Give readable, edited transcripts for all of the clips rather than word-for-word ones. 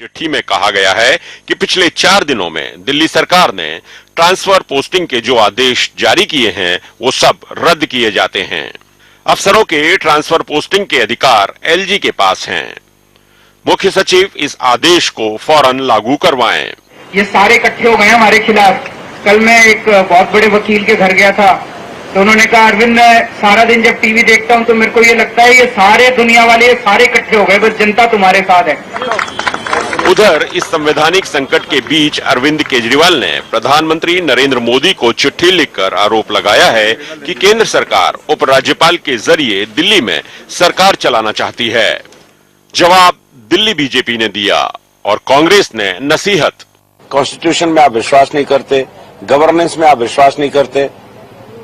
चिट्ठी में कहा गया है कि पिछले 4 दिनों में दिल्ली सरकार ने ट्रांसफर पोस्टिंग के जो आदेश जारी किए हैं वो सब रद्द किए जाते हैं। अफसरों के ट्रांसफर पोस्टिंग के अधिकार एलजी के पास हैं। मुख्य सचिव इस आदेश को फौरन लागू करवाएं। ये सारे इकट्ठे हो गए हमारे खिलाफ। कल मैं एक बहुत बड़े वकील के घर गया था तो उन्होंने कहा, अरविंद सारा दिन जब टीवी देखता हूं तो मेरे को ये लगता है ये सारे दुनिया वाले ये सारे इकट्ठे हो गए, बस जनता तुम्हारे साथ है। उधर इस संवैधानिक संकट के बीच अरविंद केजरीवाल ने प्रधानमंत्री नरेंद्र मोदी को चिट्ठी लिखकर आरोप लगाया है कि केंद्र सरकार उपराज्यपाल के जरिए दिल्ली में सरकार चलाना चाहती है। जवाब दिल्ली बीजेपी ने दिया और कांग्रेस ने नसीहत। कॉन्स्टिट्यूशन में आप विश्वास नहीं करते, गवर्नेंस में आप विश्वास नहीं करते,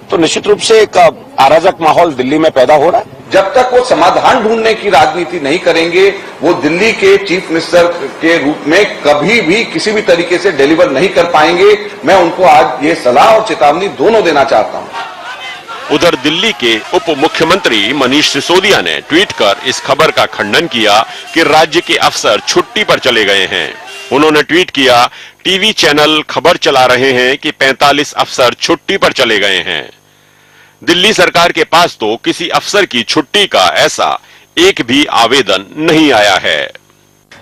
तो निश्चित रूप से एक अराजक माहौल दिल्ली में पैदा हो रहा है। जब तक वो समाधान ढूंढने की राजनीति नहीं करेंगे, वो दिल्ली के चीफ मिनिस्टर के रूप में कभी भी किसी भी तरीके से डिलीवर नहीं कर पाएंगे। मैं उनको आज ये सलाह और चेतावनी दोनों देना चाहता हूं। उधर दिल्ली के उप मुख्यमंत्री मनीष सिसोदिया ने ट्वीट कर इस खबर का खंडन किया कि राज्य के अफसर छुट्टी पर चले गए हैं। उन्होंने ट्वीट किया, टीवी चैनल खबर चला रहे हैं कि 45 अफसर छुट्टी पर चले गए हैं। दिल्ली सरकार के पास तो किसी अफसर की छुट्टी का ऐसा एक भी आवेदन नहीं आया है।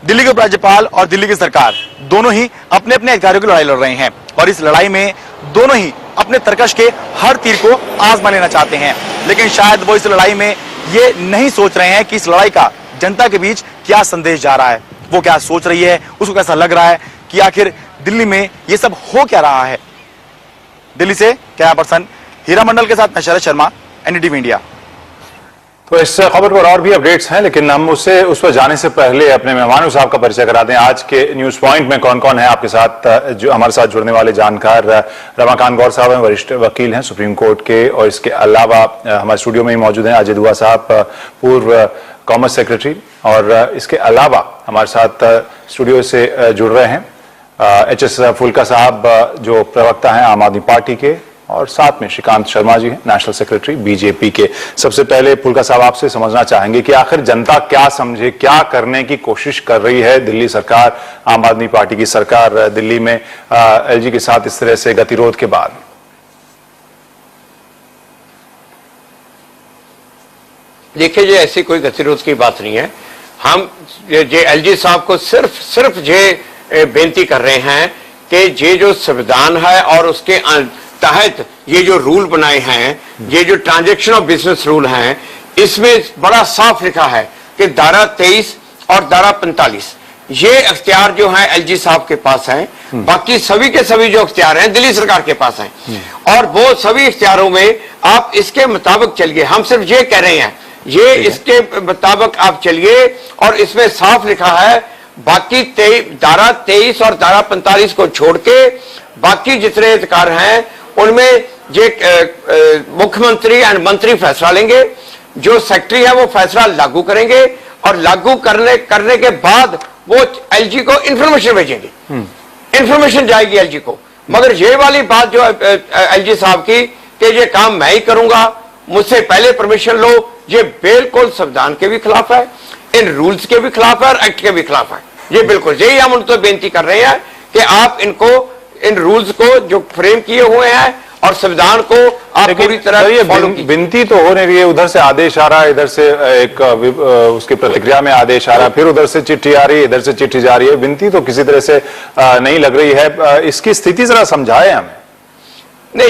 दिल्ली के उपराज्यपाल और दिल्ली की सरकार दोनों ही अपने अपने अधिकारियों की लड़ाई लड़ रहे हैं और इस लड़ाई में दोनों ही अपने तरकश के हर तीर को आजमा लेना चाहते हैं, लेकिन शायद वो इस लड़ाई में ये नहीं सोच रहे हैं कि इस लड़ाई का जनता के बीच क्या संदेश जा रहा है, वो क्या सोच रही है, उसको कैसा लग रहा है कि आखिर दिल्ली में ये सब हो क्या रहा है। दिल्ली से कैमरा पर्सन हीरा मंडल के साथ मैं शरद शर्मा, एनडीटीवी इंडिया। तो इस खबर पर और भी अपडेट्स हैं, लेकिन हम उस पर जाने से पहले अपने मेहमानों साहब का परिचय करा दें। आज के न्यूज पॉइंट में कौन कौन है आपके साथ, जो हमारे साथ जुड़ने वाले जानकार रमाकांत गौर साहब हैं, वरिष्ठ वकील हैं सुप्रीम कोर्ट के, और इसके अलावा हमारे स्टूडियो में ही मौजूद हैं अजय दुआ साहब, पूर्व कॉमर्स सेक्रेटरी, और इसके अलावा हमारे साथ स्टूडियो से जुड़ रहे हैं एचएस फुल्का साहब जो प्रवक्ता हैं आम आदमी पार्टी के, और साथ में श्रीकांत शर्मा जी हैं नेशनल सेक्रेटरी बीजेपी के। सबसे पहले फुल्का साहब आपसे समझना चाहेंगे कि आखिर जनता क्या समझे, क्या करने की कोशिश कर रही है दिल्ली सरकार, आम आदमी पार्टी की सरकार दिल्ली में एलजी के साथ इस तरह से गतिरोध के बाद। देखिए, ये ऐसी कोई गतिरोध की बात नहीं है। हम जे एलजी साहब को सिर्फ ये बेनती कर रहे हैं कि ये जो संविधान है और उसके तहत ये जो रूल बनाए हैं, ये जो ट्रांजैक्शन ऑफ बिजनेस रूल हैं, इसमें बड़ा साफ लिखा है कि धारा 23 और धारा 45 ये अख्तियार जो है एलजी साहब के पास हैं। बाकी सभी के सभी जो अख्तियार हैं दिल्ली सरकार के पास हैं, और वो सभी अख्तियारों में आप इसके मुताबिक चलिए। हम सिर्फ ये कह रहे हैं, ये इसके मुताबिक आप चलिए, और इसमें साफ लिखा है बाकी धारा 23 और धारा 45 को छोड़ के बाकी जितने अधिकार हैं उनमें ये मुख्यमंत्री एंड मंत्री फैसला लेंगे, जो सेक्रेटरी है वो फैसला लागू करेंगे, और लागू करने के बाद वो एलजी को इंफॉर्मेशन भेजेंगे, इंफॉर्मेशन जाएगी एलजी को। मगर ये वाली बात जो एलजी साहब की कि ये काम मैं ही करूंगा, मुझसे पहले परमिशन लो, ये बिल्कुल संविधान के भी खिलाफ है, इन रूल्स के भी खिलाफ है और एक्ट के भी खिलाफ है। ये बिल्कुल यही हम उनको बेनती कर रहे हैं कि आप इनको इन रूल्स को जो फ्रेम किए हुए हैं और संविधान को आप पूरी तरह फॉलो कीजिए। विनती तो हो नहीं रही है, उधर से आदेश आ रहा है, इधर से एक उसकी प्रतिक्रिया में आदेश आ रहा है, फिर उधर से चिट्ठी आ रही है, इधर से चिट्ठी जा रही है, विनती तो किसी तरह से नहीं लग रही है। इसकी स्थिति जरा समझाए हमें। नहीं,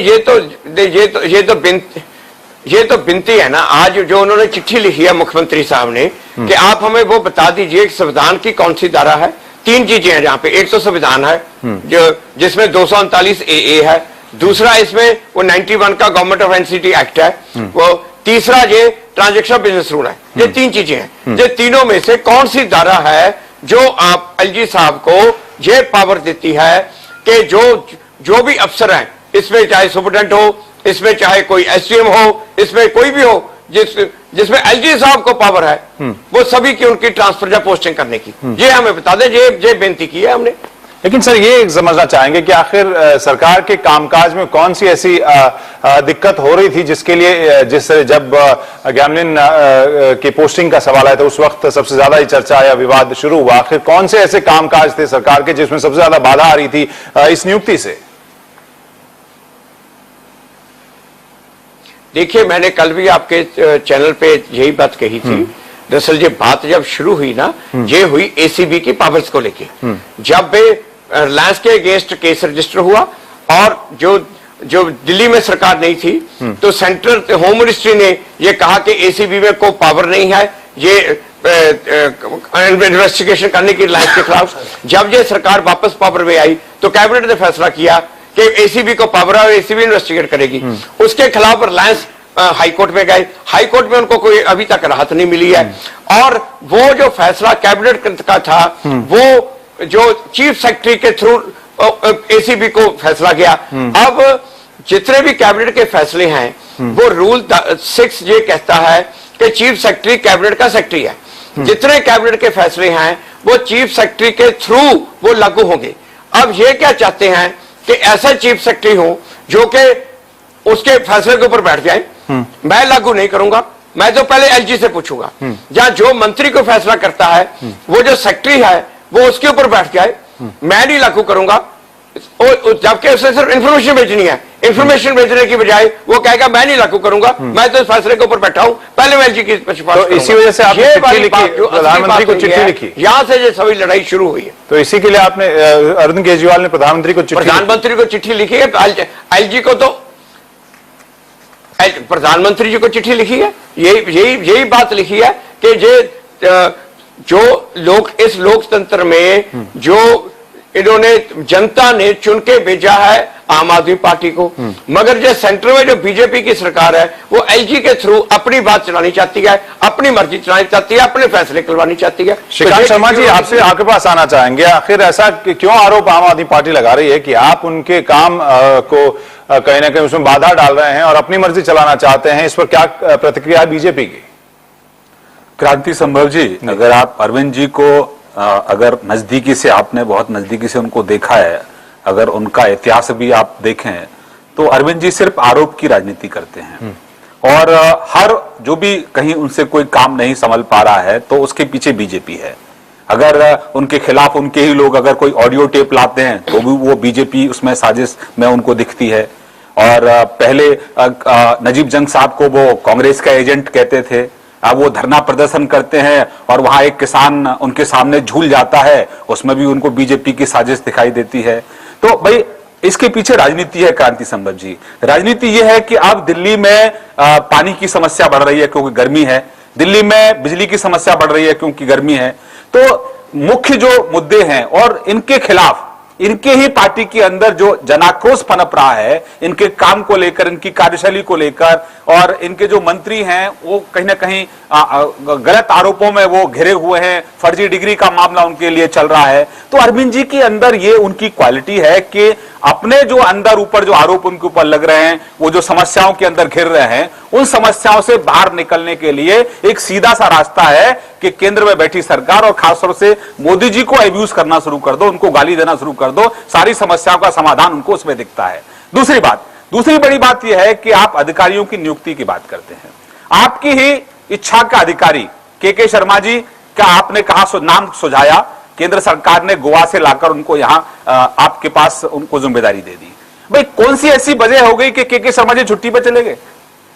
ये तो बिनती है ना। आज जो उन्होंने चिट्ठी लिखी है मुख्यमंत्री साहब ने कि आप हमें वो बता दीजिए संविधान की कौन सी धारा है। 3 चीजें हैं जहां पे, एक तो संविधान है जो जिसमें 239 ए है, दूसरा इसमें वो 91 का गवर्नमेंट ऑफ एनसीटी एक्ट है, वो तीसरा ये ट्रांजैक्शन बिजनेस रूल है। ये 3 चीजें हैं, ये तीनों में से कौन सी धारा है जो आप एलजी साहब को ये पावर देती है कि जो भी अफसर हैं, इसमें चाहे सुपरिटेंडेंट हो, इसमें चाहे कोई एसडीएम हो, इसमें कोई भी हो, जिसमें एलजी साहब को पावर है, वो सभी की उनकी ट्रांसफर या पोस्टिंग करने की, ये हमें बता दें। ये बेनती की है हमने। लेकिन सर ये समझना चाहेंगे कि आखिर सरकार के कामकाज में कौन सी ऐसी दिक्कत हो रही थी जिसके लिए जब ग्यामलिन की पोस्टिंग का सवाल आया था उस वक्त सबसे ज्यादा ही चर्चा या विवाद शुरू हुआ। आखिर कौन से ऐसे कामकाज थे सरकार के जिसमें सबसे ज्यादा बाधा आ रही थी इस नियुक्ति से? देखिए, मैंने कल भी आपके चैनल पे यही बात कही थी। दरअसल ये बात जब शुरू हुई ना, ये हुई एसीबी की पावर्स को लेके। जब रिलायंस के अगेंस्ट केस रजिस्टर हुआ और जो दिल्ली में सरकार नहीं थी, तो सेंट्रल होम मिनिस्ट्री ने ये कहा कि एसीबी में कोई पावर नहीं है ये इन्वेस्टिगेशन करने की रिलायंस के खिलाफ। जब ये सरकार वापस पावर में आई तो कैबिनेट ने फैसला किया कि एसीबी को पावर है और एसीबी इन्वेस्टिगेट करेगी। उसके खिलाफ रिलायंस हाईकोर्ट में गए। हाईकोर्ट में उनको कोई अभी तक राहत नहीं मिली है। और वो जो फैसला कैबिनेट का था, वो जो चीफ सेक्रेटरी के थ्रू एसीबी को फैसला गया। अब जितने भी कैबिनेट के फैसले हैं, वो रूल 6 ये कहता है कि चीफ सेक्रेटरी कैबिनेट का सेक्रेटरी है। जितने कैबिनेट के फैसले हैं वो चीफ सेक्रेटरी के थ्रू वो लागू होंगे। अब ये क्या चाहते हैं कि ऐसा चीफ सेक्रेटरी हो जो कि उसके फैसले के ऊपर बैठ जाए। मैं लागू नहीं करूंगा, मैं तो पहले एलजी से पूछूंगा। या जो मंत्री को फैसला करता है वो जो सेक्रेटरी है वो उसके ऊपर बैठ जाए, मैं नहीं लागू करूंगा। जबकि उसे सिर्फ इंफॉर्मेशन भेजनी है, इंफॉर्मेशन भेजने की बजाय वो कहेगा मैं नहीं लागू करूंगा, मैं तो इस फैसले के ऊपर बैठा हूं, पहले मैं एलजी की सिफारिश तो इसी वजह से आपने चिट्ठी लिखी, प्रधानमंत्री को चिट्ठी लिखी, यहां से ये सभी लड़ाई शुरू हुई है। तो इसी के लिए आपने अरविंद केजरीवाल ने प्रधानमंत्री को चिट्ठी लिखी है। एलजी को तो प्रधानमंत्री जी को चिट्ठी लिखी है, यही बात लिखी है कि ये जो लोग इस लोकतंत्र में जो इन्होंने जनता ने चुन के भेजा है आम आदमी पार्टी को, मगर जो सेंटर में जो बीजेपी की सरकार है वो एलजी के थ्रू अपनी बात चलानी चाहती है, अपनी मर्जी चलानी चाहती है, अपने फैसले करवानी चाहती है। श्रीकांत शर्मा जी, आपसे आपके पास आना चाहेंगे, आखिर ऐसा क्यों आरोप आम आदमी पार्टी लगा रही है कि आप उनके काम को कहीं ना कहीं उसमें बाधा डाल रहे हैं और अपनी मर्जी चलाना चाहते हैं? इस पर क्या प्रतिक्रिया है बीजेपी की? क्रांति संभव जी, अगर आप अरविंद जी को अगर नजदीकी से, आपने बहुत नजदीकी से उनको देखा है, अगर उनका इतिहास भी आप देखें तो अरविंद जी सिर्फ आरोप की राजनीति करते हैं और हर जो भी कहीं उनसे कोई काम नहीं संभल पा रहा है तो उसके पीछे बीजेपी है। अगर उनके खिलाफ उनके ही लोग अगर कोई ऑडियो टेप लाते हैं तो भी वो बीजेपी उसमें साजिश में उनको दिखती है। और पहले नजीब जंग साहब को वो कांग्रेस का एजेंट कहते थे, अब वो धरना प्रदर्शन करते हैं और वहां एक किसान उनके सामने झूल जाता है, उसमें भी उनको बीजेपी की साजिश दिखाई देती है। तो भाई इसके पीछे राजनीति है क्रांति संभव जी। राजनीति ये है कि अब दिल्ली में पानी की समस्या बढ़ रही है क्योंकि गर्मी है, दिल्ली में बिजली की समस्या बढ़ रही है क्योंकि गर्मी है। तो मुख्य जो मुद्दे हैं और इनके खिलाफ इनके ही पार्टी के अंदर जो जनाक्रोश पनप रहा है इनके काम को लेकर, इनकी कार्यशैली को लेकर, और इनके जो मंत्री हैं वो कहीं ना कहीं गलत आरोपों में वो घिरे हुए हैं, फर्जी डिग्री का मामला उनके लिए चल रहा है। तो अरविंद जी के अंदर ये उनकी क्वालिटी है कि अपने जो अंदर ऊपर जो आरोप उनके ऊपर लग रहे हैं, वो जो समस्याओं के अंदर घिर रहे हैं, उन समस्याओं से बाहर निकलने के लिए एक सीधा सा रास्ता है कि केंद्र में बैठी सरकार और खासतौर से मोदी जी को अब्यूज करना शुरू कर दो, उनको गाली देना शुरू कर दो, सारी समस्याओं का समाधान उनको उसमें दिखता है। दूसरी बड़ी बात यह है कि आप अधिकारियों की नियुक्ति की बात करते हैं, आपकी ही इच्छा का अधिकारी के शर्मा जी का आपने कहा नाम सुझाया, केंद्र सरकार ने गोवा से लाकर उनको यहां आपके पास उनको जिम्मेदारी दे दी। भाई कौन सी ऐसी वजह हो गई कि के शर्मा जी छुट्टी पर चले गए?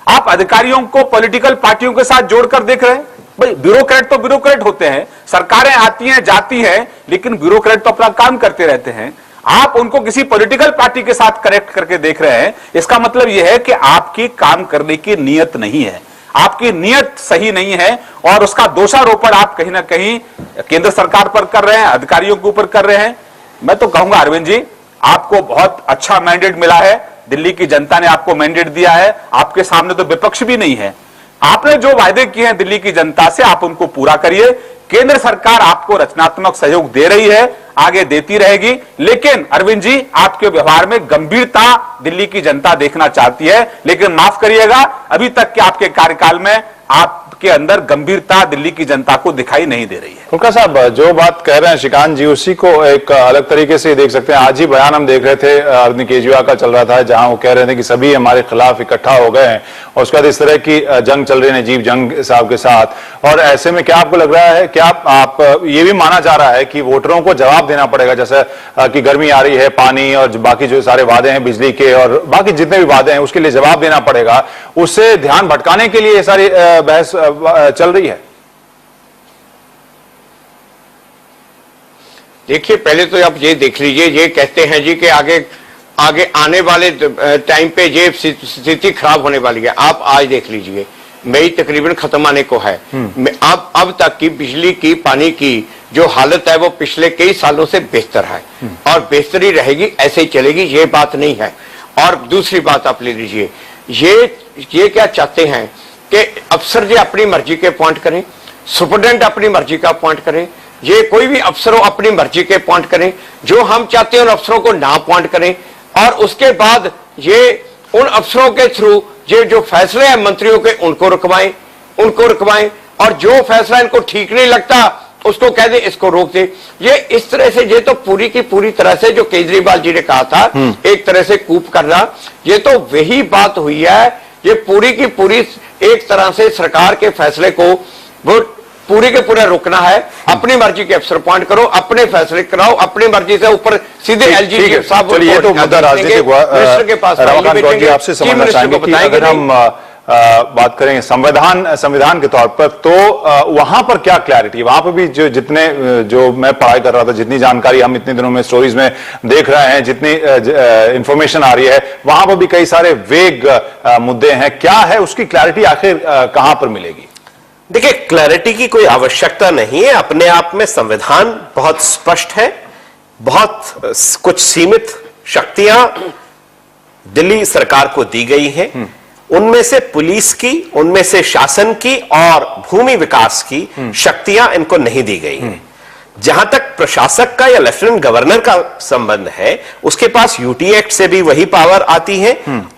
आप अधिकारियों को पॉलिटिकल पार्टियों के साथ जोड़कर देख रहे हैं। भाई ब्यूरोक्रेट तो ब्यूरोक्रेट होते हैं, सरकारें आती हैं जाती हैं, लेकिन ब्यूरोक्रेट तो अपना काम करते रहते हैं। आप उनको किसी पॉलिटिकल पार्टी के साथ कनेक्ट करके देख रहे हैं, इसका मतलब यह है कि आपकी काम करने की नीयत नहीं है, आपकी नीयत सही नहीं है और उसका दोषारोपण आप कहीं ना कहीं केंद्र सरकार पर कर रहे हैं, अधिकारियों के ऊपर कर रहे हैं। मैं तो कहूंगा अरविंद जी, आपको बहुत अच्छा मैंडेट मिला है, दिल्ली की जनता ने आपको मैंडेट दिया है, आपके सामने तो विपक्ष भी नहीं है। आपने जो वायदे किए हैं दिल्ली की जनता से आप उनको पूरा करिए। केंद्र सरकार आपको रचनात्मक सहयोग दे रही है, आगे देती रहेगी, लेकिन अरविंद जी आपके व्यवहार में गंभीरता दिल्ली की जनता देखना चाहती है। लेकिन माफ करिएगा, अभी तक के आपके कार्यकाल में आप के अंदर गंभीरता दिल्ली की जनता को दिखाई नहीं दे रही है। फुल्का साहब, जो बात कह रहे हैं श्रीकांत जी, उसी को एक अलग तरीके से देख सकते हैं। आज ही बयान हम देख रहे थे अरविंद केजरीवाल का चल रहा था, जहां वो कह रहे थे कि सभी हमारे खिलाफ इकट्ठा हो गए हैं और उसके बाद इस तरह की जंग चल रही है नजीब जंग साहब के साथ। और ऐसे में क्या आपको लग रहा है, क्या आप ये भी माना जा रहा है कि वोटरों को जवाब देना पड़ेगा, जैसे कि गर्मी आ रही है, पानी और बाकी जो सारे वादे हैं बिजली के और बाकी जितने भी वादे हैं उसके लिए जवाब देना पड़ेगा, उससे ध्यान भटकाने के लिए ये सारी बहस चल रही है? देखिए, पहले तो आप ये देख लीजिए, ये कहते हैं जी कि आगे आने वाले टाइम पे ये स्थिति खराब होने वाली है। आप आज देख लीजिए, मई तकरीबन खत्म आने को है। अब तक की बिजली की, पानी की जो हालत है वो पिछले कई सालों से बेहतर है और बेहतरी रहेगी, ऐसे ही चलेगी, ये बात नहीं है। और दूसरी बात आप ले लीजिए, ये क्या चाहते हैं कि अफसर जो अपनी मर्जी के अपॉइंट करें, सुपरडेंट अपनी मर्जी का अपॉइंट करें, ये कोई भी अफसर हो अपनी मर्जी के अपॉइंट करें, जो हम चाहते हैं उन अफसरों को ना अपॉइंट करें और उसके बाद ये उन अफसरों के थ्रू ये जो फैसले हैं मंत्रियों के उनको रुकवाएं और जो फैसला इनको ठीक नहीं लगता उसको कह दे, इसको रोक दे। ये इस तरह से, ये तो पूरी की पूरी तरह से जो केजरीवाल जी ने कहा था एक तरह से कूप करना, ये तो वही बात हुई है। ये पूरी की पूरी एक तरह से सरकार के फैसले को वो पूरी के पूरा रोकना है। अपनी मर्जी के अफसर अपॉइंट करो, अपने फैसले कराओ, अपनी मर्जी से ऊपर सीधे एलजी साहब ये तो मुद्दा राजनीतिक हुआ। रमाकांत जी, आपसे समझना चाहेंगे कि अगर हम बात करें संविधान के तौर पर, तो वहां पर क्या क्लैरिटी, वहां पर भी जो मैं पढ़ाई कर रहा था, जितनी जानकारी हम इतने दिनों में स्टोरीज में देख रहे हैं, जितनी इंफॉर्मेशन आ रही है, वहां पर भी कई सारे वेग मुद्दे हैं। क्या है उसकी क्लैरिटी, आखिर कहां पर मिलेगी? देखिए, क्लैरिटी की कोई आवश्यकता नहीं है। अपने आप में संविधान बहुत स्पष्ट है। बहुत कुछ सीमित शक्तियां दिल्ली सरकार को दी गई हैं। उनमें से पुलिस की, उनमें से शासन की और भूमि विकास की शक्तियां इनको नहीं दी गई हैं। जहां तक प्रशासक का या लेफ्टिनेंट गवर्नर का संबंध है, उसके पास यूटी एक्ट से भी वही पावर आती है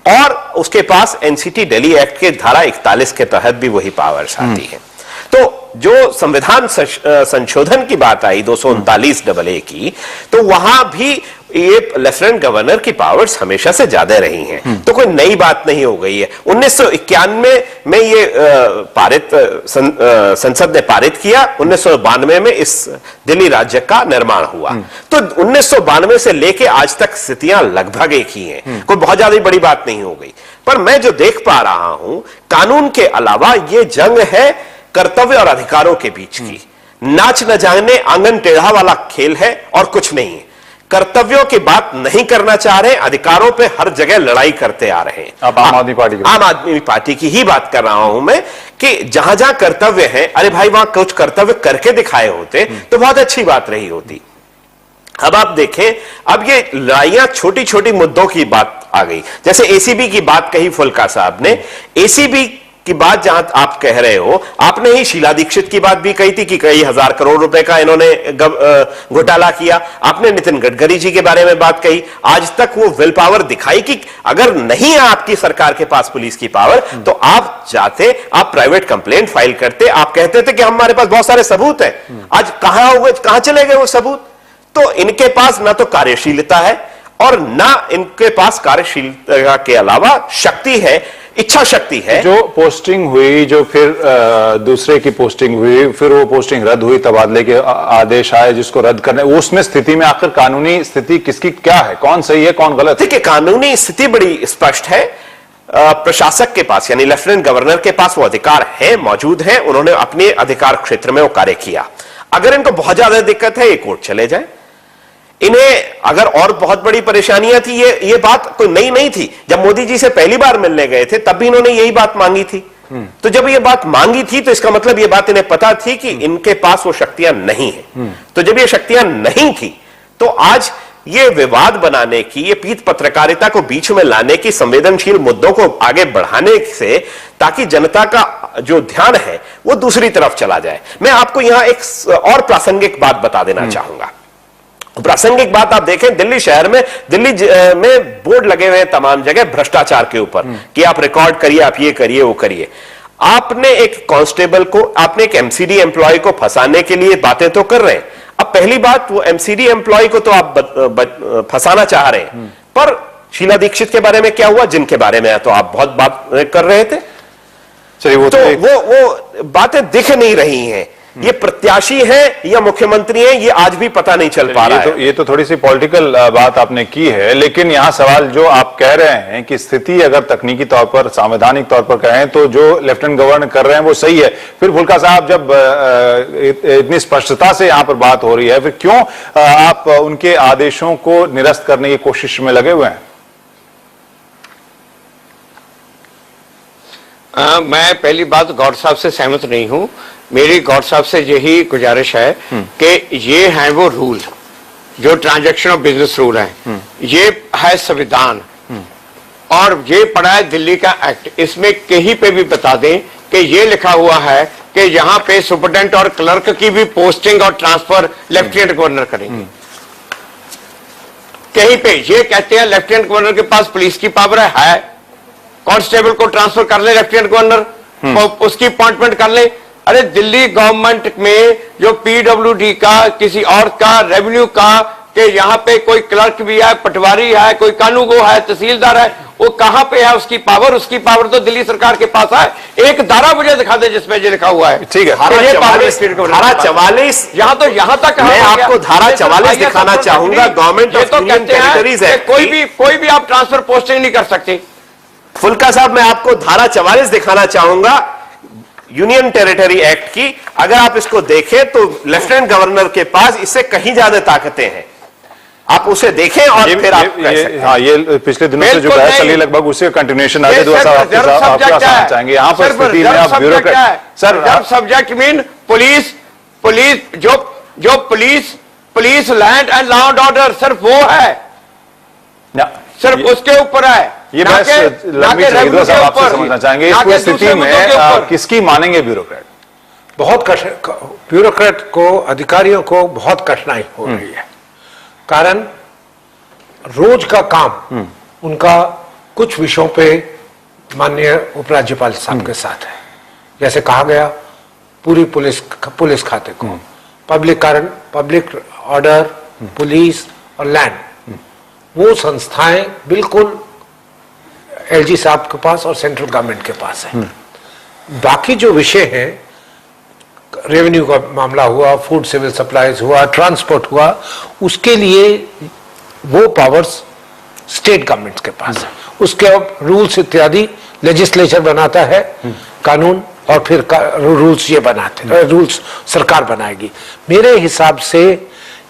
और उसके पास एनसीटी दिल्ली एक्ट के धारा 41 के तहत भी वही पावर्स आती है। तो जो संविधान संशोधन की बात आई 239AA की, तो वहां भी ये लेफ्टिनेंट गवर्नर की पावर्स हमेशा से ज्यादा रही हैं। तो कोई नई बात नहीं हो गई है। 1991 में ये संसद ने पारित किया, 1992 में इस दिल्ली राज्य का निर्माण हुआ। तो 1992 से लेके आज तक स्थितियां लगभग एक ही हैं। कोई बहुत ज्यादा बड़ी बात नहीं हो गई। पर मैं जो देख पा रहा हूं, कानून के अलावा ये जंग है कर्तव्य और अधिकारों के बीच की। नाच न जाने आंगन टेढ़ा वाला खेल है और कुछ नहीं है। कर्तव्यों की बात नहीं करना चाह रहे, अधिकारों पे हर जगह लड़ाई करते आ रहे हैं। आप आम आदमी पार्टी की ही बात कर रहा हूं मैं, कि जहां जहां कर्तव्य है, अरे भाई वहां कुछ कर्तव्य करके दिखाए होते तो बहुत अच्छी बात रही होती। अब आप देखें, अब ये लड़ाइयां छोटी छोटी मुद्दों की बात आ गई। जैसे एसीबी की बात कही फुल्का साहब ने, एसीबी की बात जहां आप कह रहे हो, आपने ही शीला दीक्षित की बात भी कही थी कि कई हजार करोड़ रुपए का इन्होंने घोटाला किया। आपने नितिन गडकरी जी के बारे में बात कही। आज तक वो विल पावर दिखाई कि अगर नहीं है आपकी सरकार के पास पुलिस की पावर, तो आप जाते, आप प्राइवेट कंप्लेंट फाइल करते, आप कहते थे कि हमारे पास बहुत सारे सबूत हैं। आज कहां चले गए वो सबूत? तो इनके पास ना तो कार्यशीलता है और ना इनके पास कार्यशीलता के अलावा शक्ति है, इच्छा शक्ति है। जो पोस्टिंग हुई, जो फिर दूसरे की पोस्टिंग हुई, फिर वो पोस्टिंग रद्द हुई, तबादले के आदेश आए जिसको रद्द करने, उसमें स्थिति में आखिर कानूनी स्थिति किसकी क्या है, कौन सही है कौन गलत? देखिए, कानूनी स्थिति बड़ी स्पष्ट है। प्रशासक के पास यानी लेफ्टिनेंट गवर्नर के पास वो अधिकार है, मौजूद है। उन्होंने अपने अधिकार क्षेत्र में वो कार्य किया। अगर इनको बहुत ज्यादा दिक्कत है, ये कोर्ट चले जाए। इन्हें अगर और बहुत बड़ी परेशानियां थी, ये बात कोई नई नहीं थी। जब मोदी जी से पहली बार मिलने गए थे तब भी इन्होंने यही बात मांगी थी। तो जब ये बात मांगी थी तो इसका मतलब ये बात इन्हें पता थी कि इनके पास वो शक्तियां नहीं है। तो जब ये शक्तियां नहीं थी, तो आज ये विवाद बनाने की, ये पीठ पत्रकारिता को बीच में लाने की, संवेदनशील मुद्दों को आगे बढ़ाने से, ताकि जनता का जो ध्यान है वो दूसरी तरफ चला जाए। मैं आपको यहां एक और प्रासंगिक बात बता देना चाहूंगा। प्रासंगिक बात आप देखें, दिल्ली शहर में, दिल्ली में बोर्ड लगे हुए हैं तमाम जगह भ्रष्टाचार के ऊपर कि आप रिकॉर्ड करिए, आप ये करिए, वो करिए। आपने एक कांस्टेबल को, आपने एक एमसीडी एम्प्लॉय को फंसाने के लिए बातें तो कर रहे हैं। अब पहली बात, वो एमसीडी एम्प्लॉय को तो आप फंसाना चाह रहे हैं, पर शीला दीक्षित के बारे में क्या हुआ, जिनके बारे में तो आप बहुत बात कर रहे थे। चलिए, वो बातें दिख नहीं रही हैं। ये प्रत्याशी हैं या मुख्यमंत्री हैं, ये आज भी पता नहीं चल पा रहा है। ये तो थोड़ी सी पॉलिटिकल बात आपने की है, लेकिन यहां सवाल जो आप कह रहे हैं कि स्थिति अगर तकनीकी तौर पर, संवैधानिक तौर पर कहें तो जो लेफ्टिनेंट गवर्नर कर रहे हैं वो सही है। फिर फुल्का साहब, जब इतनी स्पष्टता से यहां पर बात हो रही है, फिर क्यों आप उनके आदेशों को निरस्त करने की कोशिश में लगे हुए हैं? मैं पहली बात गौड़ साहब से सहमत नहीं हूं। मेरी गौड़ साहब से यही गुजारिश है कि ये हैं वो रूल जो ट्रांजैक्शन ऑफ बिजनेस रूल है, ये है संविधान और ये पड़ा है दिल्ली का एक्ट। इसमें कहीं पे भी बता दें कि ये लिखा हुआ है कि यहां पे सुपरडेंट और क्लर्क की भी पोस्टिंग और ट्रांसफर लेफ्टिनेंट गवर्नर करेंगे। कहीं पे ये कहते हैं लेफ्टिनेंट गवर्नर के पास पुलिस की पावर है, कांस्टेबल को ट्रांसफर कर ले लेफ्टिनेंट गवर्नर, उसकी अपॉइंटमेंट कर ले। अरे दिल्ली गवर्नमेंट में जो पीडब्ल्यूडी का, किसी और का, रेवेन्यू का, कि यहाँ पे कोई क्लर्क भी है, पटवारी है, कोई कानूगो है, तहसीलदार है, वो कहां पे है उसकी पावर? उसकी पावर तो दिल्ली सरकार के पास है। एक धारा मुझे दिखा दे जिसमें ये लिखा हुआ है। ठीक है, धारा 44 यहाँ तो यहाँ तक मैं आपको धारा 44 दिखाना चाहूंगा। गवर्नमेंट ऑफ यूनियन टेरिटरीज है, कोई भी आप ट्रांसफर पोस्टिंग नहीं कर सकते। फुल्का साहब, मैं आपको धारा 44 दिखाना चाहूंगा यूनियन टेरिटरी एक्ट की। अगर आप इसको देखें तो लेफ्टिनेंट गवर्नर के पास इससे कहीं ज्यादा ताकतें हैं। आप उसे देखें और फिर आप ये पिछले दिनों से जो बहस चली लगभग उसी का कंटिन्यूएशन आगे आपको चाहेंगे। यहाँ पर स्थिति में आप bureaucrat sir, subject mean police जो police land and law and order सिर्फ वो है, सिर्फ उसके ऊपर है। ये बहस लंबी चलेगी, आपसे समझना चाहेंगे इस स्थिति में किसकी मानेंगे ब्यूरोक्रेट? बहुत ब्यूरोक्रेट को, अधिकारियों को बहुत कठिनाई हो रही है। कारण रोज का काम उनका कुछ विषयों पे माननीय उपराज्यपाल साहब के साथ है। जैसे कहा गया, पूरी पुलिस खाते को, पब्लिक ऑर्डर, पुलिस और लैंड, वो संस्थाएं बिल्कुल एलजी साहब के पास और सेंट्रल गवर्नमेंट के पास है। बाकी जो विषय हैं, रेवेन्यू का मामला हुआ, फूड सिविल सप्लाईज हुआ, ट्रांसपोर्ट हुआ, उसके लिए वो पावर्स स्टेट गवर्नमेंट के पास है। उसके अब रूल्स इत्यादि लेजिस्लेचर बनाता है, कानून, और फिर रूल्स ये बनाते, रूल्स सरकार बनाएगी। मेरे हिसाब से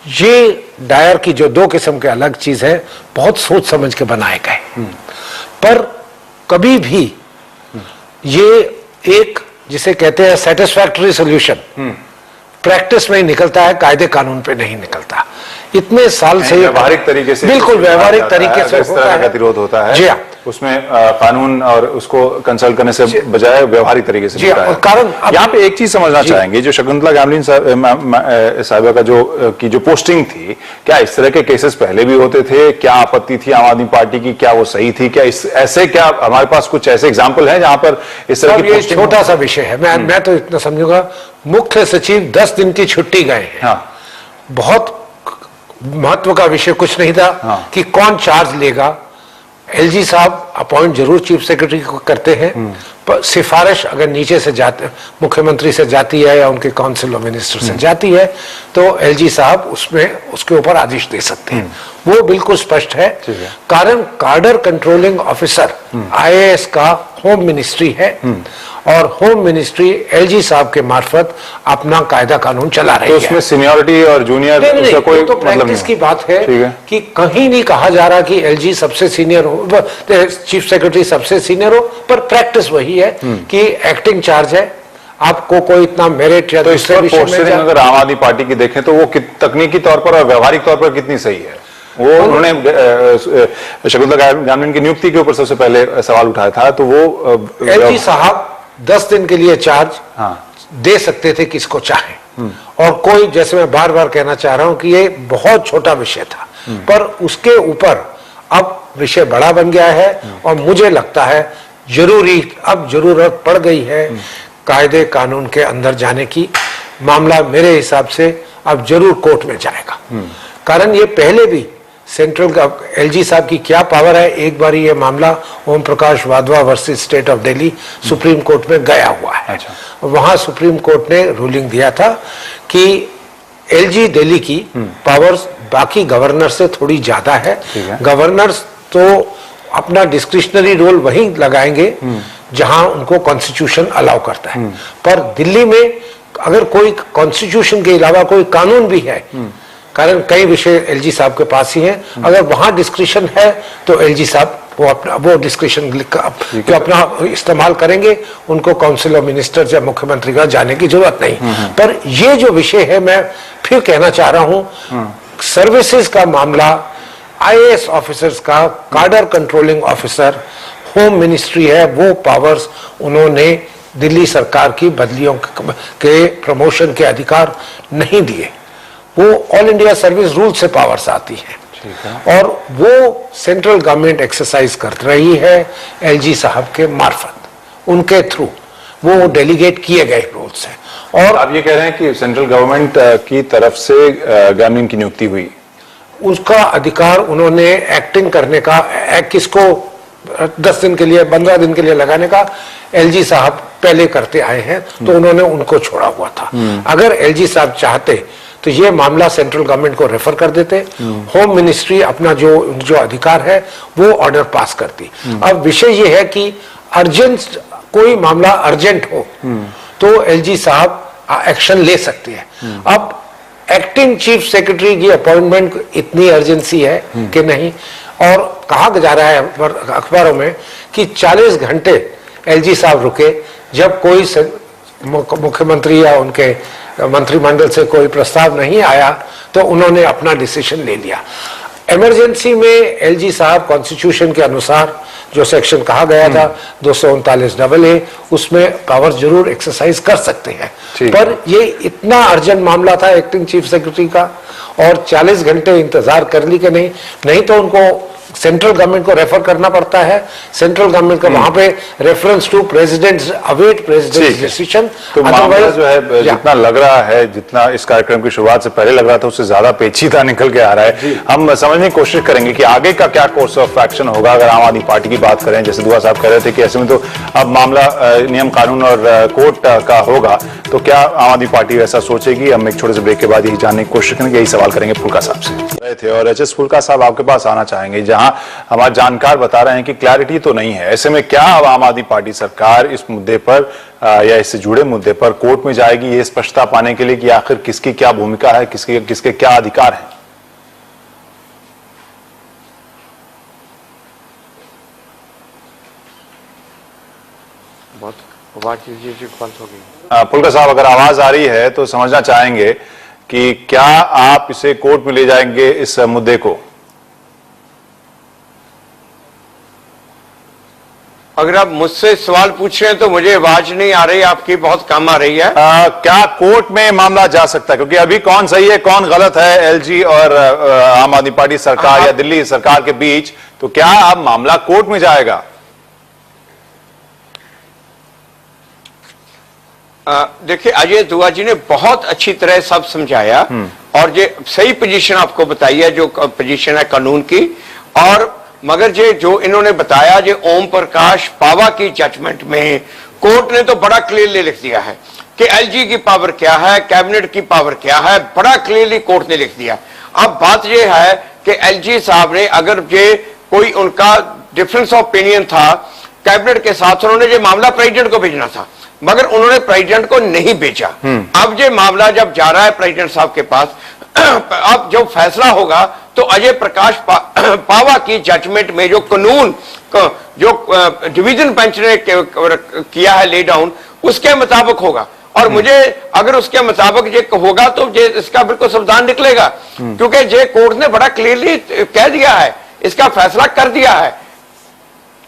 ये दायर की जो दो किस्म के अलग चीज है, बहुत सोच समझ के बनाए गए, पर कभी भी ये एक जिसे कहते हैं सेटिस्फैक्टरी सोल्यूशन प्रैक्टिस में ही निकलता है, कायदे कानून पे नहीं निकलता। इतने साल से व्यवहारिक तरीके से, बिल्कुल व्यवहारिक तरीके से इस तरह का गतिरोध होता है। जी हाँ, उसमें कानून और उसको कंसल्ट करने से बजाय व्यवहारिक तरीके से होता है। कारण यहाँ पे एक चीज समझना चाहेंगे, जो शकुंतला गैमलिन साहिबा का जो पोस्टिंग थी, क्या इस तरह के केसेस पहले भी होते थे? क्या आपत्ति थी आम आदमी पार्टी की? क्या वो सही थी? क्या ऐसे, क्या हमारे पास कुछ ऐसे एग्जाम्पल है जहां पर इस तरह की? छोटा सा विषय है, मैं तो इतना समझूंगा, मुख्य सचिव 10 दिन की छुट्टी गए हैं। हाँ। बहुत महत्व का विषय कुछ नहीं था। हाँ। कि कौन चार्ज लेगा। एलजी साहब अपॉइंट जरूर चीफ सेक्रेटरी को करते हैं, पर सिफारिश अगर नीचे से जाते, मुख्यमंत्री से जाती है या उनके काउंसिल ऑफ मिनिस्टर से जाती है, तो एलजी साहब उसमें उसके ऊपर आदेश दे सकते हैं। वो बिल्कुल स्पष्ट है। कारण कार्डर कंट्रोलिंग ऑफिसर आईएएस का होम मिनिस्ट्री है, और होम मिनिस्ट्री एलजी साहब के मार्फत अपना कायदा कानून चला रही है। तो उसमें सीनियरिटी और जूनियर उसका कोई तो प्रैक्टिस की बात है कि कहीं नहीं कहा जा रहा कि एलजी सबसे सीनियर हो, चीफ सेक्रेटरी सबसे सीनियर हो, पर प्रैक्टिस वही है कि एक्टिंग चार्ज है, आपको कोई इतना मेरिट या तो इस पर पोस्टिंग अगर आम आदमी पार्टी की देखें तो वो तकनीकी तौर पर और व्यवहारिक तौर पर कितनी सही है? वो उन्होंने शकुंतला गैमलिन की नियुक्ति के ऊपर सबसे पहले सवाल उठाया था, तो वो एलजी साहब 10 दिन के लिए चार्ज दे सकते थे किसको चाहे, और कोई, जैसे मैं बार बार कहना चाह रहा हूं कि ये बहुत छोटा विषय था, पर उसके ऊपर अब विषय बड़ा बन गया है, और मुझे लगता है अब जरूरत पड़ गई है कायदे कानून के अंदर जाने की। मामला मेरे हिसाब से अब जरूर कोर्ट में जाएगा। कारण ये पहले भी सेंट्रल एलजी साहब की क्या पावर है, एक बार ये मामला Om Prakash Wadhwa versus state of Delhi supreme court में गया हुआ है। वहां सुप्रीम कोर्ट ने रूलिंग दिया था कि एलजी दिल्ली की पावर्स बाकी गवर्नर से थोड़ी ज्यादा है। गवर्नर्स तो अपना डिस्क्रिशनरी रोल वहीं लगाएंगे जहां उनको कॉन्स्टिट्यूशन अलाउ करता है, पर दिल्ली में अगर कोई कॉन्स्टिट्यूशन के अलावा कोई कानून भी है, कारण कई विषय एलजी साहब के पास ही हैं, अगर वहां डिस्क्रिशन है तो एलजी साहब वो डिस्क्रिशन जो अपना इस्तेमाल करेंगे, उनको काउंसिल ऑफ मिनिस्टर्स या मुख्यमंत्री का जाने की जरूरत नहीं। पर ये जो विषय है, मैं फिर कहना चाह रहा हूं, सर्विसेज का मामला, आईएएस ऑफिसर्स का, कार्डर कंट्रोलिंग ऑफिसर, होम मिनिस्ट्री है, वो पावर्स उन्होंने दिल्ली सरकार की बदलियों के प्रमोशन के अधिकार नहीं दिए। वो ऑल इंडिया सर्विस रूल से पावर्स आती हैं और वो सेंट्रल गवर्नमेंट एक्सरसाइज कर रही है एलजी साहब के मार्फत, उनके थ्रू वो डेलीगेट किए गए रूल्स हैं। और आप ये कह रहे हैं कि सेंट्रल गवर्नमेंट की तरफ से गवर्नमेंट की नियुक्ति हुई, उसका अधिकार उन्होंने एक्टिंग करने का, किसको 10 दिन के लिए 15 दिन के लिए लगाने का एलजी साहब पहले करते आए हैं, तो उन्होंने उनको छोड़ा हुआ था। अगर एलजी साहब चाहते तो ये मामला सेंट्रल गवर्नमेंट को रेफर कर देते, होम मिनिस्ट्री अपना जो अधिकार है वो ऑर्डर पास करती। अब विषय ये है कि अर्जेंट कोई मामला अर्जेंट हो तो एलजी साहब एक्शन ले सकते हैं। अब एक्टिंग चीफ सेक्रेटरी की अपॉइंटमेंट इतनी अर्जेंसी है कि नहीं, और कहा जा रहा है अखबारों में कि 40 घंटे एलजी साहब रुके, जब कोई मुख्यमंत्री या उनके मंत्रिमंडल से कोई प्रस्ताव नहीं आया तो उन्होंने अपना डिसीजन ले लिया। इमरजेंसी में एलजी साहब कॉन्स्टिट्यूशन के अनुसार जो सेक्शन कहा गया था 239AA, उसमें पावर जरूर एक्सरसाइज कर सकते हैं, पर ये इतना अर्जेंट मामला था एक्टिंग चीफ सेक्रेटरी का, और 40 घंटे इंतजार कर ली कि नहीं तो उनको सेंट्रल गवर्नमेंट को रेफर करना पड़ता है। सेंट्रल गवर्नमेंट का वहां पे reference to president, await president decision. तो मामला जो है जितना लग रहा है, जितना इस कार्यक्रम की शुरुआत से पहले लग रहा था, उससे ज्यादा पेचीदा निकल के आ रहा है। हम समझने की कोशिश करेंगे कि आगे का क्या कोर्स ऑफ एक्शन होगा। अगर आम आदमी पार्टी की बात करें, जैसे दुआ साहब कह रहे थे कि ऐसे में तो अब मामला नियम कानून और कोर्ट का होगा, तो क्या आम आदमी पार्टी ऐसा सोचेगी? हम एक छोटे से ब्रेक के बाद यही जानने की कोशिश करेंगे, यही सवाल करेंगे फुल्का साहब से। और एचएस फुल्का साहब, आपके पास आना चाहेंगे, जहां हमारे जानकार बता रहे हैं कि क्लैरिटी तो नहीं है। ऐसे में क्या अब आम आदमी पार्टी सरकार इस मुद्दे पर या इससे जुड़े मुद्दे पर कोर्ट में जाएगी ये स्पष्टता पाने के लिए कि आखिर किसकी क्या भूमिका है, किसके क्या अधिकार हैं? फुल्का साहब, अगर आवाज आ रही है तो समझना चाहेंगे कि क्या आप इसे कोर्ट में ले जाएंगे इस मुद्दे को? अगर आप मुझसे सवाल पूछ रहे हैं तो मुझे आवाज नहीं आ रही, आपकी बहुत कम आ रही है। क्या कोर्ट में मामला जा सकता है? क्योंकि अभी कौन सही है कौन गलत है एलजी और आम आदमी पार्टी सरकार या दिल्ली सरकार के बीच, तो क्या अब मामला कोर्ट में जाएगा? देखिए, अजय दुआ जी ने बहुत अच्छी तरह सब समझाया और ये सही पोजीशन आपको बताई है, जो पोजीशन है कानून की। और मगर जो इन्होंने बताया, जो ओम प्रकाश पावा की जजमेंट में कोर्ट ने तो बड़ा क्लियरली लिख दिया है कि एलजी की पावर क्या है, कैबिनेट की पावर क्या है, बड़ा क्लियरली कोर्ट ने लिख दिया। अब बात यह है कि एलजी साहब ने, अगर ये कोई उनका डिफरेंस ऑफ ओपिनियन था कैबिनेट के साथ, उन्होंने ये मामला प्रेसिडेंट को भेजना था, मगर उन्होंने प्रेसिडेंट को नहीं भेजा। अब ये मामला जब जा रहा है प्रेसिडेंट साहब के पास, अब जब फैसला होगा तो अजय प्रकाश पावा की जजमेंट में जो कानून जो डिवीजन बेंच ने किया है ले डाउन, उसके मुताबिक होगा। और मुझे अगर उसके मुताबिक ये होगा तो ये इसका बिल्कुल संविधान निकलेगा, क्योंकि ये कोर्ट ने बड़ा क्लियरली कह दिया है, इसका फैसला कर दिया है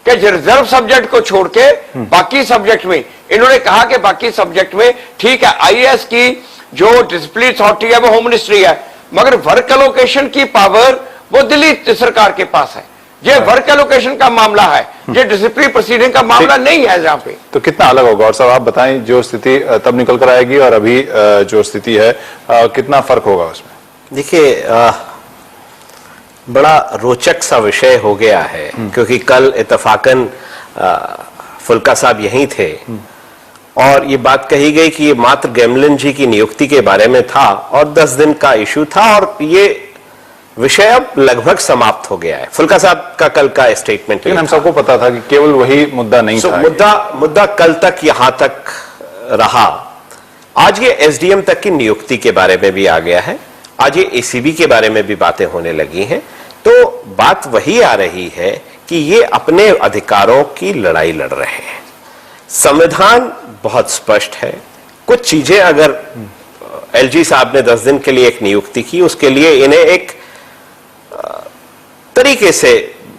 कि रिजर्व सब्जेक्ट को छोड़ के बाकी सब्जेक्ट में, इन्होंने कहा कि बाकी सब्जेक्ट में ठीक है आईएएस की जो डिसिप्लिन अथॉरिटी है वो होम मिनिस्ट्री है, मगर वर्क एलोकेशन की पावर वो दिल्ली सरकार के पास है। ये वर्क एलोकेशन का मामला है, ये डिसिप्लिनरी प्रोसीडिंग का मामला नहीं है यहाँ पे। तो कितना अलग होगा? और साहब आप बताएं, जो स्थिति तब निकल कर आएगी और अभी जो स्थिति है कितना फर्क होगा उसमें? देखिए, बड़ा रोचक सा विषय हो गया है, क्योंकि कल इत्तफाकन फुल्का साहब यहीं थे और ये बात कही गई कि ये मात्र गैमलिन जी की नियुक्ति के बारे में था और 10 दिन का इशू था और ये विषय अब लगभग समाप्त हो गया है। फुल्का साहब का कल का स्टेटमेंट, लेकिन हम सबको पता था कि केवल वही मुद्दा नहीं था। मुद्दा कल तक यहां तक रहा। आज ये एसडीएम तक की नियुक्ति के बारे में भी आ गया है, आज ये एसीबी के बारे में भी बातें होने लगी हैं। तो बात वही आ रही है कि ये अपने अधिकारों की लड़ाई लड़ रहे हैं। संविधान बहुत स्पष्ट है। कुछ चीजें अगर एलजी साहब ने 10 दिन के लिए एक नियुक्ति की, उसके लिए इन्हें एक तरीके से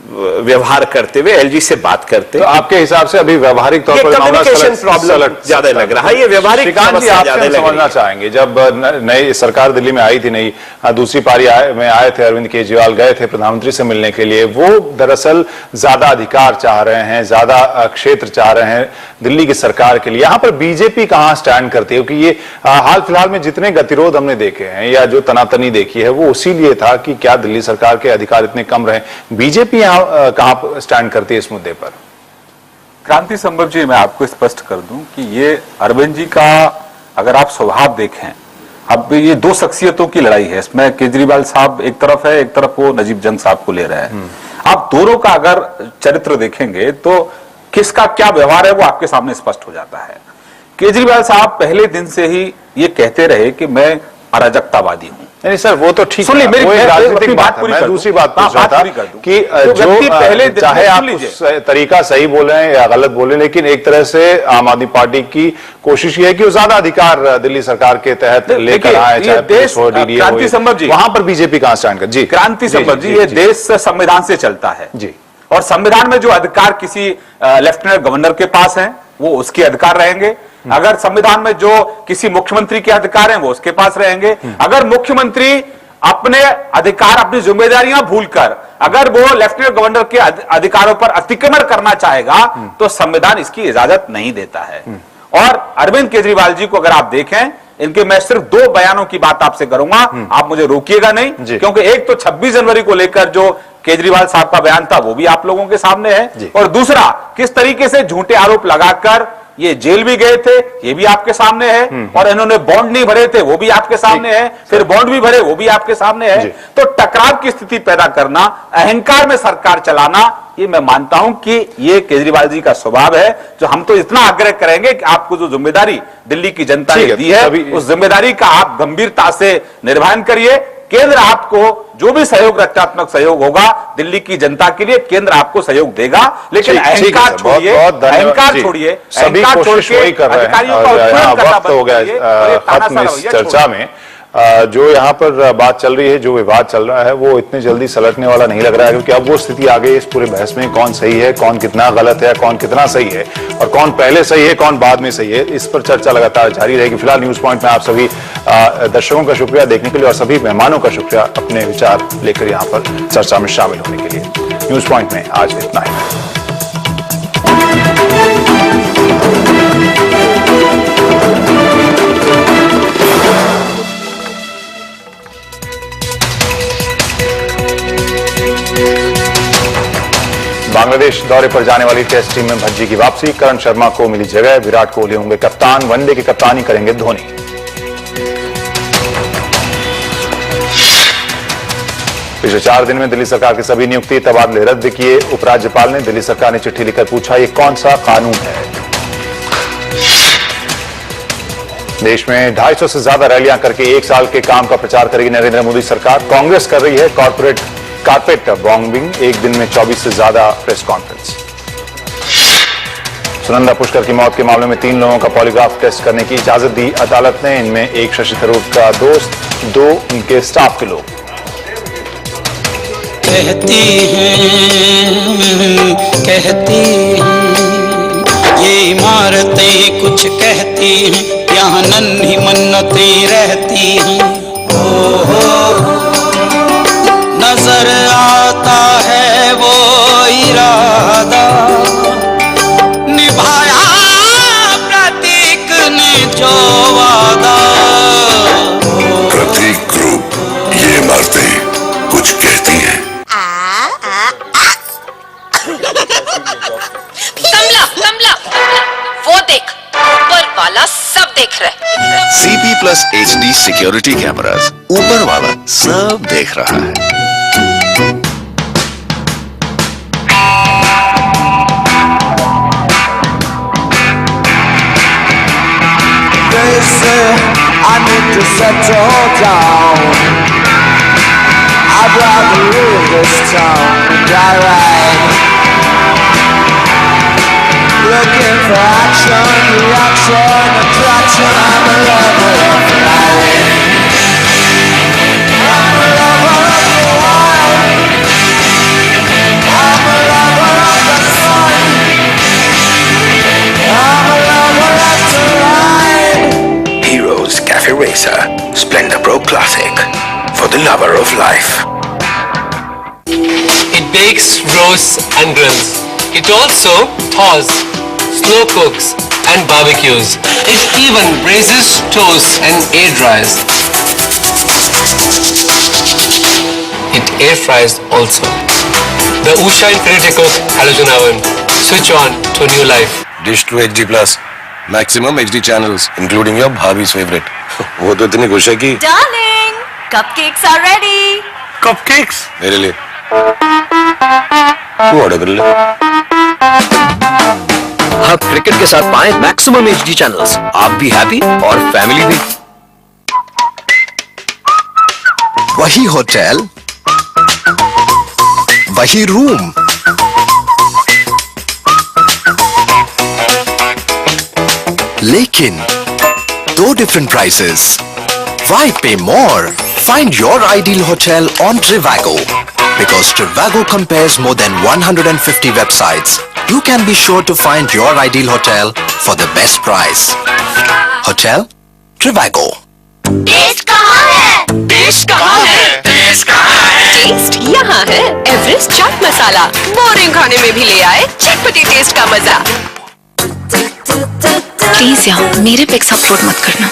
व्यवहार करते हुए एलजी से बात करते, तो आपके हिसाब से अभी व्यवहारिक तौर पर कम्युनिकेशन प्रॉब्लम ज्यादा लग रहा है। ये व्यवहारिक समझना चाहेंगे, जब नई सरकार दिल्ली में आई थी, नई दूसरी पारी में आए थे, अरविंद केजरीवाल गए थे प्रधानमंत्री से मिलने के लिए। वो दरअसल ज्यादा अधिकार चाह रहे हैं, ज्यादा क्षेत्र चाह रहे हैं दिल्ली की सरकार के लिए। यहां पर बीजेपी कहां स्टैंड करती है? क्योंकि ये हाल फिलहाल में जितने गतिरोध हमने देखे हैं या जो तनातनी देखी है, वो उसी लिए था कि क्या दिल्ली सरकार के अधिकार इतने कम रहे। बीजेपी यहां कहां स्टैंड करती है इस मुद्दे पर? क्रांति संभव जी, मैं आपको स्पष्ट कर दूं कि ये अरविंद जी का अगर आप स्वभाव देखें, अब ये दो शख्सियतों की लड़ाई है। इसमें केजरीवाल साहब एक तरफ है, एक तरफ वो नजीब जंग साहब को ले रहे हैं। आप दोनों का अगर चरित्र देखेंगे तो किसका क्या व्यवहार है वो आपके सामने स्पष्ट हो जाता है। केजरीवाल साहब पहले दिन से ही ये कहते रहे कि मैं अराजकतावादी हूं। नहीं सर, वो तो ठीक है, वो एक राजनीतिक बात है। मैं दूसरी बात पूछ रहा था कि जो पहले चाहे आप उस तरीका सही बोले या गलत बोले, लेकिन एक तरह से आम आदमी पार्टी की कोशिश ये है कि वो ज्यादा अधिकार दिल्ली सरकार के तहत लेकर आए, चाहे पुलिस हो, डीडीए हो। क्रांति संभव जी, वहां पर बीजेपी कहां स्टैंड कर? जी क्रांति संभव जी, ये देश संविधान से चलता है जी, और संविधान में जो अधिकार किसी लेफ्टिनेंट गवर्नर के पास है वो उसके अधिकार रहेंगे। अगर संविधान में जो किसी मुख्यमंत्री के अधिकार हैं वो उसके पास रहेंगे। अगर मुख्यमंत्री अपने अधिकार, अपनी जिम्मेदारियां भूलकर अगर वो लेफ्टिनेंट गवर्नर के अधिकारों पर अतिक्रमण करना चाहेगा तो संविधान इसकी इजाजत नहीं देता है। और अरविंद केजरीवाल जी को अगर आप देखें, इनके मैं सिर्फ 2 बयानों की बात आपसे करूंगा, आप मुझे रोकिएगा नहीं, क्योंकि एक तो 26 जनवरी को लेकर जो केजरीवाल साहब का बयान था वो भी आप लोगों के सामने है, और दूसरा किस तरीके से झूठे आरोप लगाकर ये जेल भी गए थे ये भी आपके सामने है, और इन्होंने बॉन्ड नहीं भरे थे वो भी आपके सामने है, फिर बॉन्ड भी भरे वो भी आपके सामने है। तो टकराव की स्थिति पैदा करना, अहंकार में सरकार चलाना, ये मैं मानता हूं कि ये केजरीवाल जी का स्वभाव है। जो हम तो इतना आग्रह करेंगे कि आपको जो जिम्मेदारी दिल्ली की जनता ने दी है उस जिम्मेदारी का आप गंभीरता से निर्वहन करिए। केंद्र आपको जो भी सहयोग, रचनात्मक सहयोग होगा दिल्ली की जनता के लिए, केंद्र आपको सहयोग देगा, लेकिन अहंकार छोड़िए, अहंकार छोड़िए, सभी कोशिश वही कर रहे हैं। वक्त हो गया खत्म इस चर्चा में। जो यहाँ पर बात चल रही है, जो विवाद चल रहा है, वो इतने जल्दी सलटने वाला नहीं लग रहा है, क्योंकि अब वो स्थिति आ गई इस पूरे बहस में, कौन सही है, कौन कितना गलत है, कौन कितना सही है, और कौन पहले सही है, कौन बाद में सही है। इस पर चर्चा लगातार जारी रहेगी। फिलहाल न्यूज पॉइंट में आप सभी दर्शकों का शुक्रिया देखने के लिए, और सभी मेहमानों का शुक्रिया अपने विचार लेकर यहाँ पर चर्चा में शामिल होने के लिए। न्यूज पॉइंट में आज इतना ही। बांग्लादेश दौरे पर जाने वाली टेस्ट टीम में भज्जी की वापसी, करण शर्मा को मिली जगह, विराट कोहली होंगे कप्तान, वनडे की कप्तानी करेंगे धोनी। पिछले 4 दिन में दिल्ली सरकार की सभी नियुक्ति तबादले रद्द किए। उपराज्यपाल ने दिल्ली सरकार ने चिट्ठी लिखकर पूछा, ये कौन सा कानून है? देश में 250 से ज्यादा रैलियां करके 1 साल के काम का प्रचार करेगी नरेंद्र मोदी सरकार। कांग्रेस कर रही है कारपेट बॉम्बिंग, एक दिन में 24 से ज्यादा प्रेस कॉन्फ्रेंस। सुनंदा पुष्कर की मौत के मामले में 3 लोगों का पॉलीग्राफ टेस्ट करने की इजाजत दी अदालत ने। इनमें एक शशि थरूर का दोस्त, 2 उनके स्टाफ के लोग। कहती हैं ये इमारतें कुछ कहती हैं, यहाँ नन्ही मन्नतें रहती हैं। नजर आता है वो देख रहे। CP+ HD सिक्योरिटी कैमरास, ऊपर वाला सब देख रहा है। They say I need to settle down. I'd rather leave this town and die right. Looking for action, reaction, attraction. I'm a lover of life. I'm a lover of the wild. I'm a lover of the sun. I'm a lover of the ride. Heroes Cafe Racer Splendor Pro Classic for the lover of life. It bakes, roasts and grills. It also thaws, slow cooks and barbecues. It even braises, toasts and air dries. It air fries also. The Usha Infinity Cook Halogen Oven. Switch on to new life. Dish to HD+, maximum HD channels, including your bhabhi's favorite. वो तो इतनी खुश है कि Darling, cupcakes are ready. Cupcakes मेरे लिए तू order कर ले। अब क्रिकेट के साथ पाएं मैक्सिमम HD चैनल्स, आप भी हैप्पी और फैमिली भी। वही होटल, वही रूम, लेकिन 2 different prices. Why pay more? Find your ideal hotel on Trivago. Because Trivago compares more than 150 websites, you can be sure to find your ideal hotel for the best price. Hotel Trivago. Test कहाँ है? Test कहाँ है? Test कहाँ है? Test यहाँ है। Everest chaat masala. Boring खाने में भी ले आए चटपटी टेस्ट का मजा। प्लीज यार मेरे पे अपलोड मत करना।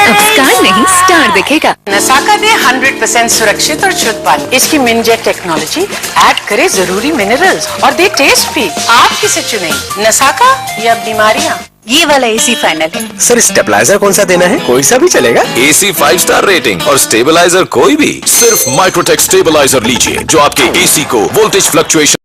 अब स्टार नहीं स्टार दिखेगा। नसाका दे 100% सुरक्षित और शुद्ध पानी। इसकी मिनजेट टेक्नोलॉजी ऐड करे जरूरी मिनरल्स और दे टेस्ट भी। आप किसे चुने, नसाका या बीमारियां? ये वाला AC फाइनल है। सर स्टेबलाइजर कौन सा देना है? कोई सा भी चलेगा। AC 5 स्टार रेटिंग और स्टेबलाइजर कोई भी। सिर्फ माइक्रोटेक स्टेबलाइजर लीजिए जो आपके AC को वोल्टेज फ्लक्चुएशन